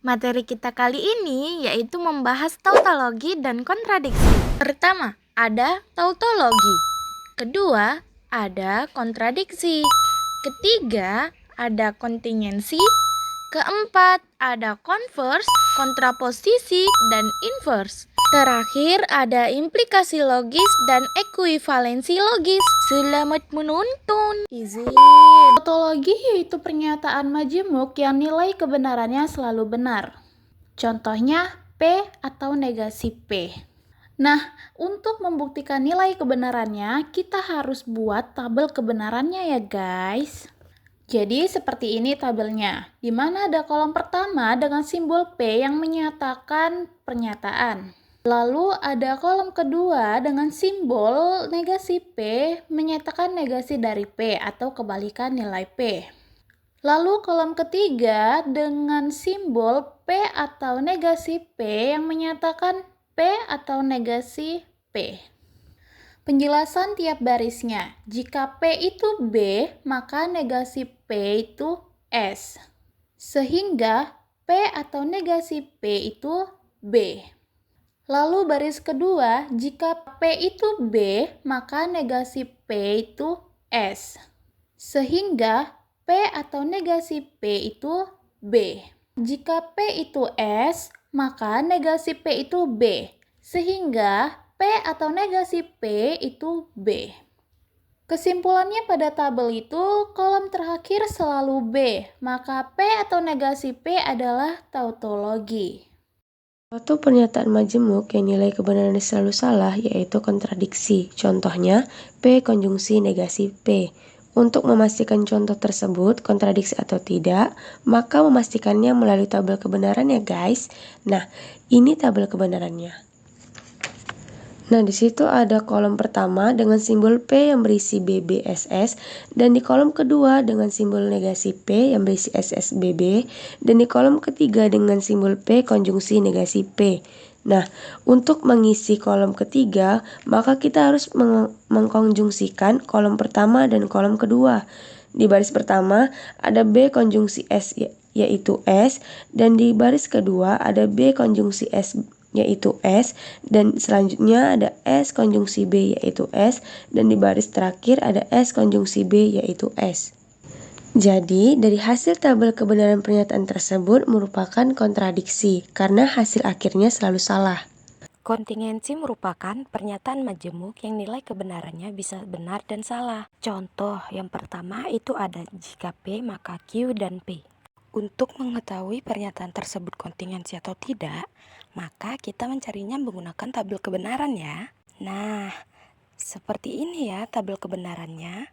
Materi kita kali ini yaitu membahas tautologi dan kontradiksi. Pertama, ada tautologi. Kedua, ada kontradiksi. Ketiga, ada kontingensi. Keempat, ada converse, kontraposisi, dan inverse. Terakhir, ada implikasi logis dan ekuivalensi logis. Selamat menonton. Izin. Tautologi yaitu pernyataan majemuk yang nilai kebenarannya selalu benar. Contohnya P atau negasi P. Nah, untuk membuktikan nilai kebenarannya, kita harus buat tabel kebenarannya ya guys. Jadi seperti ini tabelnya, di mana ada kolom pertama dengan simbol P yang menyatakan pernyataan. Lalu ada kolom kedua dengan simbol negasi P menyatakan negasi dari P atau kebalikan nilai P. Lalu kolom ketiga dengan simbol P atau negasi P yang menyatakan P atau negasi P. Penjelasan tiap barisnya. Jika P itu B, maka negasi P itu S. Sehingga P atau negasi P itu B. Lalu baris kedua, jika P itu B, maka negasi P itu S. Sehingga P atau negasi P itu B. Jika P itu S, maka negasi P itu B. Sehingga P atau negasi P itu B. Kesimpulannya pada tabel itu, kolom terakhir selalu B, maka P atau negasi P adalah tautologi. Suatu pernyataan majemuk yang nilai kebenarannya selalu salah yaitu kontradiksi. Contohnya, P konjungsi negasi P. Untuk memastikan contoh tersebut kontradiksi atau tidak, maka memastikannya melalui tabel kebenaran ya guys. Nah, ini tabel kebenarannya. Nah, di situ ada kolom pertama dengan simbol P yang berisi BBSS, dan di kolom kedua dengan simbol negasi P yang berisi SSBB, dan di kolom ketiga dengan simbol P konjungsi negasi P. Nah, untuk mengisi kolom ketiga, maka kita harus mengkonjungsikan kolom pertama dan kolom kedua. Di baris pertama ada B konjungsi S yaitu S, dan di baris kedua ada B konjungsi S yaitu S, dan selanjutnya ada S konjungsi B yaitu S, dan di baris terakhir ada S konjungsi B yaitu S. Jadi, dari hasil tabel kebenaran pernyataan tersebut merupakan kontradiksi, karena hasil akhirnya selalu salah. Kontingensi merupakan pernyataan majemuk yang nilai kebenarannya bisa benar dan salah. Contoh yang pertama itu ada jika P maka Q dan P. Untuk mengetahui pernyataan tersebut kontingensi atau tidak, maka kita mencarinya menggunakan tabel kebenaran ya. Nah, seperti ini ya tabel kebenarannya.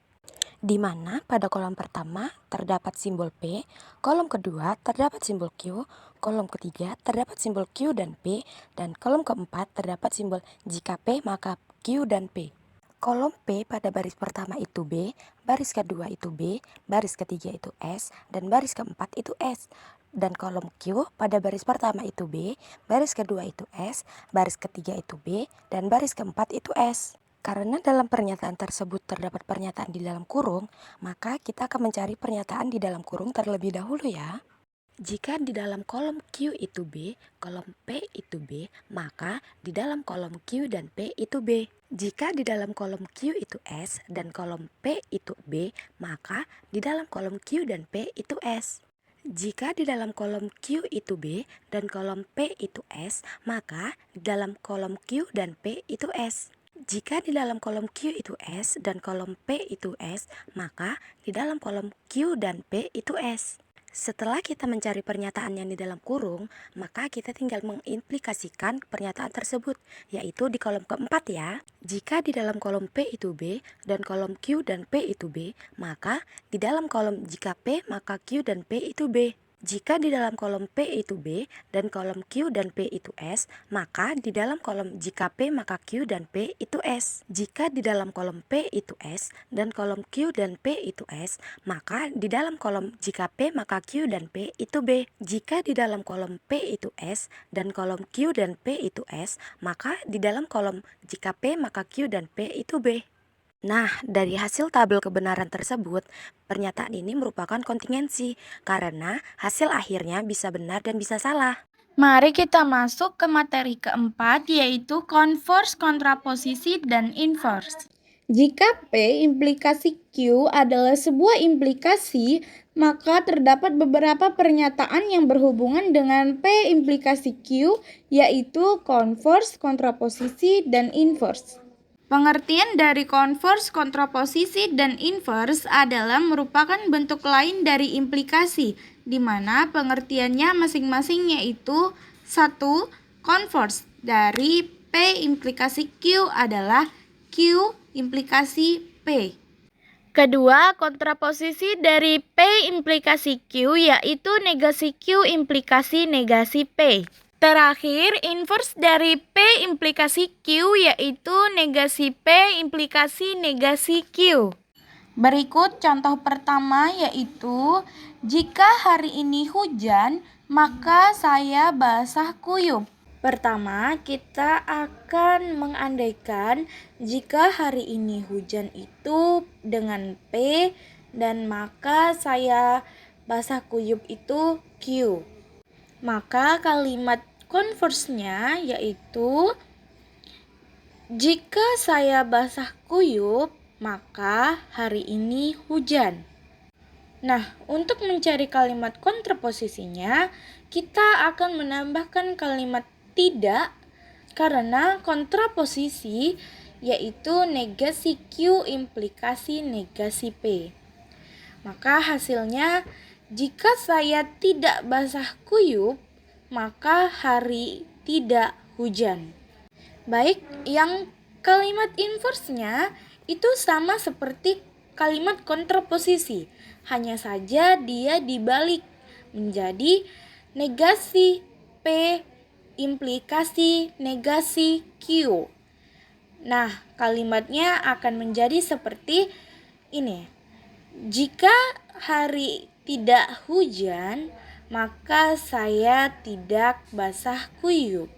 Di mana pada kolom pertama terdapat simbol P, kolom kedua terdapat simbol Q, kolom ketiga terdapat simbol Q dan P, dan kolom keempat terdapat simbol jika P maka Q dan P. Kolom P pada baris pertama itu B, baris kedua itu B, baris ketiga itu S, dan baris keempat itu S. Dan kolom Q pada baris pertama itu B, baris kedua itu S, baris ketiga itu B, dan baris keempat itu S. Karena dalam pernyataan tersebut terdapat pernyataan di dalam kurung, maka kita akan mencari pernyataan di dalam kurung terlebih dahulu ya. Jika di dalam kolom Q itu B, kolom P itu B, maka di dalam kolom Q dan P itu B. Jika di dalam kolom Q itu S dan kolom P itu B, maka di dalam kolom Q dan P itu S. Jika di dalam kolom Q itu B dan kolom P itu S, maka di dalam kolom Q dan P itu S. Jika di dalam kolom Q itu S dan kolom P itu S, maka di dalam kolom Q dan P itu S. Setelah kita mencari pernyataan yang di dalam kurung, maka kita tinggal mengimplikasikan pernyataan tersebut, yaitu di kolom keempat ya. Jika di dalam kolom P itu B dan kolom Q dan P itu B, maka di dalam kolom jika P maka Q dan P itu B. Jika di dalam kolom P itu B dan kolom Q dan P itu S, maka di dalam kolom jika P maka Q dan P itu S. Jika di dalam kolom P itu S dan kolom Q dan P itu S, maka di dalam kolom jika P maka Q dan P itu B. Jika di dalam kolom P itu S dan kolom Q dan P itu S, maka di dalam kolom jika P maka Q dan P itu B. Nah, dari hasil tabel kebenaran tersebut, pernyataan ini merupakan kontingensi karena hasil akhirnya bisa benar dan bisa salah. Mari kita masuk ke materi keempat, yaitu converse, kontraposisi, dan inverse. Jika P implikasi Q adalah sebuah implikasi, maka terdapat beberapa pernyataan yang berhubungan dengan P implikasi Q, yaitu converse, kontraposisi, dan inverse. Pengertian dari converse, kontraposisi, dan inverse adalah merupakan bentuk lain dari implikasi, di mana pengertiannya masing-masing yaitu: 1. Converse dari P implikasi Q adalah Q implikasi P. Kedua, kontraposisi dari P implikasi Q yaitu negasi Q implikasi negasi P. Terakhir, inverse dari P implikasi Q yaitu negasi P implikasi negasi Q. Berikut contoh pertama yaitu, jika hari ini hujan, maka saya basah kuyup. Pertama, kita akan mengandaikan jika hari ini hujan itu dengan P dan maka saya basah kuyup itu Q. Maka kalimat converse-nya yaitu, jika saya basah kuyup, maka hari ini hujan. Nah, untuk mencari kalimat kontraposisinya, kita akan menambahkan kalimat tidak karena kontraposisi yaitu negasi Q implikasi negasi P. Maka hasilnya, jika saya tidak basah kuyup, maka hari tidak hujan. Baik, yang kalimat inverse-nya itu sama seperti kalimat kontraposisi, hanya saja dia dibalik menjadi negasi P implikasi negasi Q. Nah, kalimatnya akan menjadi seperti ini. Jika hari tidak hujan, maka saya tidak basah kuyup.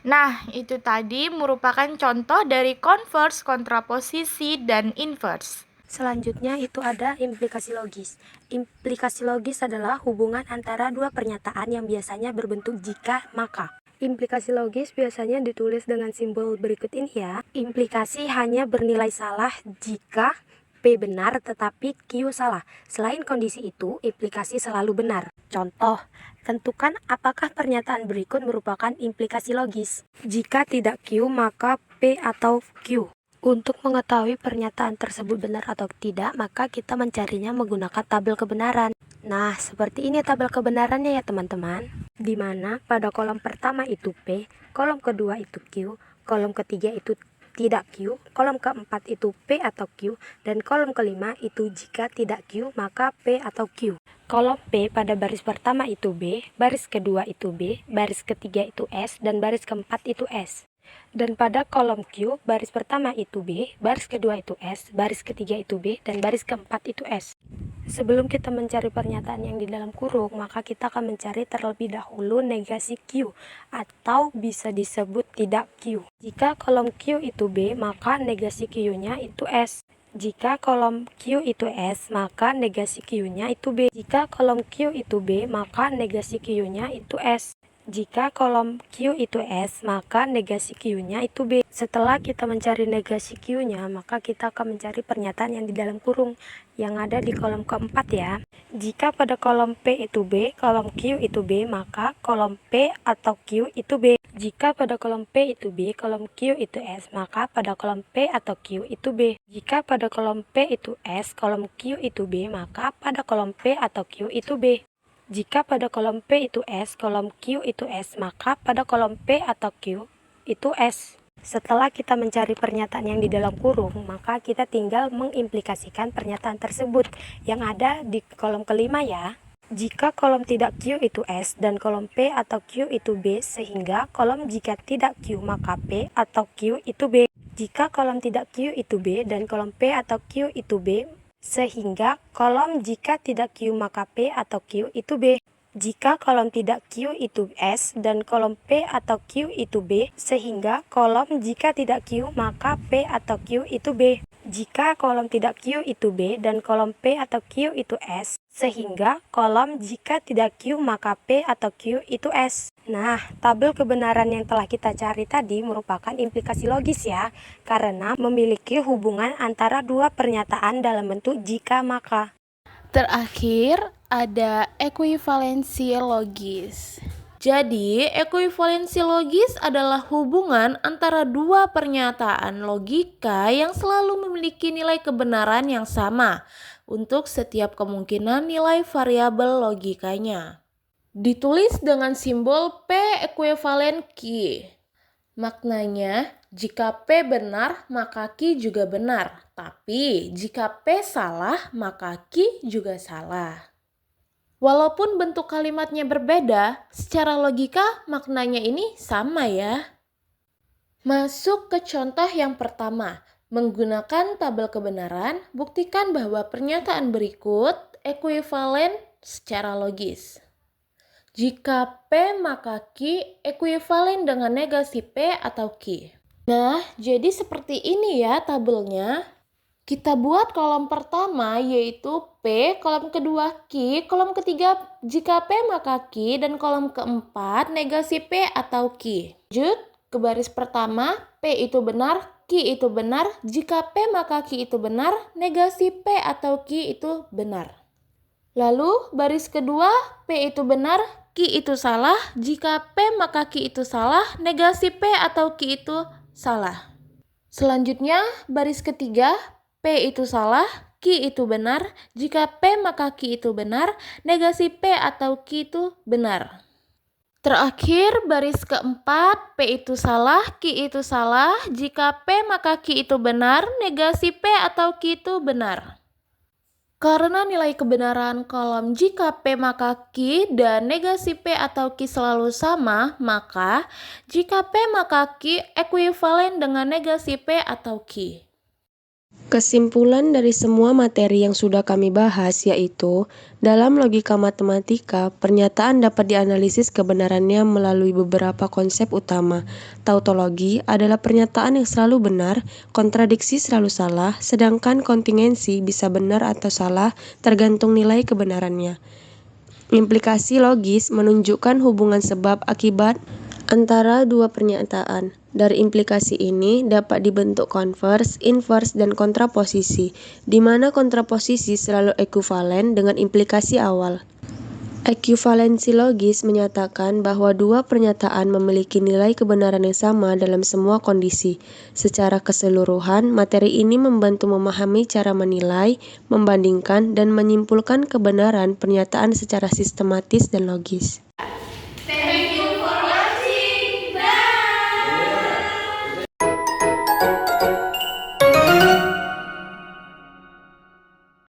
Nah, itu tadi merupakan contoh dari converse, kontraposisi, dan inverse. Selanjutnya itu ada implikasi logis. Implikasi logis adalah hubungan antara dua pernyataan yang biasanya berbentuk jika maka. Implikasi logis biasanya ditulis dengan simbol berikut ini ya. Implikasi hanya bernilai salah jika P benar tetapi Q salah. Selain kondisi itu, implikasi selalu benar. Contoh, tentukan apakah pernyataan berikut merupakan implikasi logis. Jika tidak Q, maka P atau Q. Untuk mengetahui pernyataan tersebut benar atau tidak, maka kita mencarinya menggunakan tabel kebenaran. Nah, seperti ini tabel kebenarannya ya teman-teman. Di mana pada kolom pertama itu P, kolom kedua itu Q, kolom ketiga itu tidak Q, kolom keempat itu P atau Q, dan kolom kelima itu jika tidak Q maka P atau Q. Kolom P pada baris pertama itu B, baris kedua itu B, baris ketiga itu S, dan baris keempat itu S. Dan pada kolom Q, baris pertama itu B, baris kedua itu S, baris ketiga itu B, dan baris keempat itu S. Sebelum kita mencari pernyataan yang di dalam kurung, maka kita akan mencari terlebih dahulu negasi Q, atau bisa disebut tidak Q. Jika kolom Q itu B, maka negasi Q-nya itu S. Jika kolom Q itu S, maka negasi Q-nya itu B. Jika kolom Q itu B, maka negasi Q-nya itu S. Jika kolom Q itu S, maka negasi Q-nya itu B. Setelah kita mencari negasi Q-nya, maka kita akan mencari pernyataan yang di dalam kurung yang ada di kolom keempat ya. Jika pada kolom P itu B, kolom Q itu B, maka kolom P atau Q itu B. Jika pada kolom P itu B, kolom Q itu S, maka pada kolom P atau Q itu B. Jika pada kolom P itu S, kolom Q itu B, maka pada kolom P atau Q itu B. Jika pada kolom P itu S, kolom Q itu S, maka pada kolom P atau Q itu S. Setelah kita mencari pernyataan yang di dalam kurung, maka kita tinggal mengimplikasikan pernyataan tersebut yang ada di kolom kelima ya. Jika kolom tidak Q itu S dan kolom P atau Q itu B, sehingga kolom jika tidak Q maka P atau Q itu B. Jika kolom tidak Q itu B dan kolom P atau Q itu B, sehingga kolom jika tidak Q maka P atau Q itu B. Jika kolom tidak Q itu S dan kolom P atau Q itu B, sehingga kolom jika tidak Q maka P atau Q itu B. Jika kolom tidak Q itu B dan kolom P atau Q itu S, sehingga kolom jika tidak Q maka P atau Q itu S. Nah, tabel kebenaran yang telah kita cari tadi merupakan implikasi logis ya, karena memiliki hubungan antara dua pernyataan dalam bentuk jika maka. Terakhir, ada ekuivalensi logis. Jadi, ekuivalensi logis adalah hubungan antara dua pernyataan logika yang selalu memiliki nilai kebenaran yang sama untuk setiap kemungkinan nilai variabel logikanya. Ditulis dengan simbol P ekuivalen Q. Maknanya, jika P benar, maka Q juga benar. Tapi, jika P salah, maka Q juga salah. Walaupun bentuk kalimatnya berbeda, secara logika maknanya ini sama ya. Masuk ke contoh yang pertama. Menggunakan tabel kebenaran, buktikan bahwa pernyataan berikut ekuivalen secara logis. Jika P maka Q ekuivalen dengan negasi P atau Q. Nah, jadi seperti ini ya tabelnya. Kita buat kolom pertama yaitu P, kolom kedua Q, kolom ketiga jika P maka Q, dan kolom keempat negasi P atau Q. Lanjut ke baris pertama, P itu benar, Q itu benar, jika P maka Q itu benar, negasi P atau Q itu benar. Lalu baris kedua, P itu benar, Q itu salah, jika P maka Q itu salah, negasi P atau Q itu salah. Selanjutnya baris ketiga, P itu salah, Q itu benar, jika P maka Q itu benar, negasi P atau Q itu benar. Terakhir baris keempat, P itu salah, Q itu salah, jika P maka Q itu benar, negasi P atau Q itu benar. Karena nilai kebenaran kolom jika P maka Q dan negasi P atau Q selalu sama, maka jika P maka Q ekuivalen dengan negasi P atau Q. Kesimpulan dari semua materi yang sudah kami bahas yaitu, dalam logika matematika, pernyataan dapat dianalisis kebenarannya melalui beberapa konsep utama. Tautologi adalah pernyataan yang selalu benar, kontradiksi selalu salah, sedangkan kontingensi bisa benar atau salah tergantung nilai kebenarannya. Implikasi logis menunjukkan hubungan sebab akibat antara dua pernyataan. Dari implikasi ini dapat dibentuk konvers, invers, dan kontraposisi, di mana kontraposisi selalu ekuivalen dengan implikasi awal. Ekuivalensi logis menyatakan bahwa dua pernyataan memiliki nilai kebenaran yang sama dalam semua kondisi. Secara keseluruhan, materi ini membantu memahami cara menilai, membandingkan, dan menyimpulkan kebenaran pernyataan secara sistematis dan logis.